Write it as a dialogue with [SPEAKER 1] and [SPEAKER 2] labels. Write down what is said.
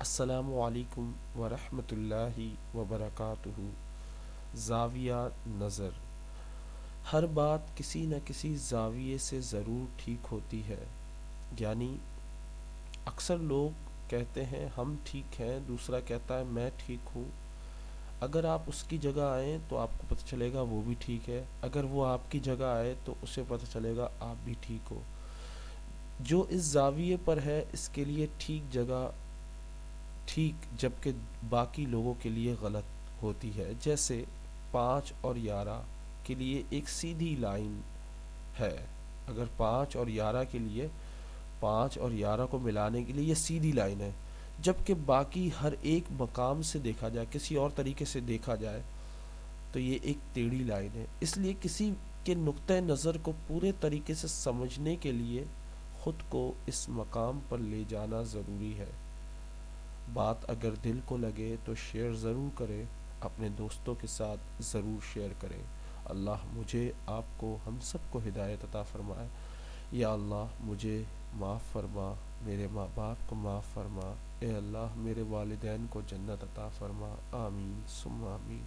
[SPEAKER 1] السلام علیکم ورحمۃ اللہ وبرکاتہ۔ زاویہ نظر: ہر بات کسی نہ کسی زاویے سے ضرور ٹھیک ہوتی ہے۔ یعنی اکثر لوگ کہتے ہیں ہم ٹھیک ہیں، دوسرا کہتا ہے میں ٹھیک ہوں۔ اگر آپ اس کی جگہ آئیں تو آپ کو پتہ چلے گا وہ بھی ٹھیک ہے، اگر وہ آپ کی جگہ آئے تو اسے پتہ چلے گا آپ بھی ٹھیک ہو۔ جو اس زاویے پر ہے اس کے لیے ٹھیک جگہ ٹھیک، جبکہ باقی لوگوں کے لیے غلط ہوتی ہے۔ جیسے 5 اور 11 کے لیے ایک سیدھی لائن ہے، اگر 5 اور 11 کے لیے 5 اور 11 کو ملانے کے لیے یہ سیدھی لائن ہے، جبکہ باقی ہر ایک مقام سے دیکھا جائے، کسی اور طریقے سے دیکھا جائے تو یہ ایک ٹیڑھی لائن ہے۔ اس لیے کسی کے نقطہ نظر کو پورے طریقے سے سمجھنے کے لیے خود کو اس مقام پر لے جانا ضروری ہے۔ بات اگر دل کو لگے تو شیئر ضرور کریں، اپنے دوستوں کے ساتھ ضرور شیئر کریں۔ اللہ مجھے، آپ کو، ہم سب کو ہدایت عطا فرمائے۔ یا اللہ مجھے معاف فرما، میرے ماں باپ کو معاف فرما، اے اللہ میرے والدین کو جنت عطا فرما، آمین ثم آمین۔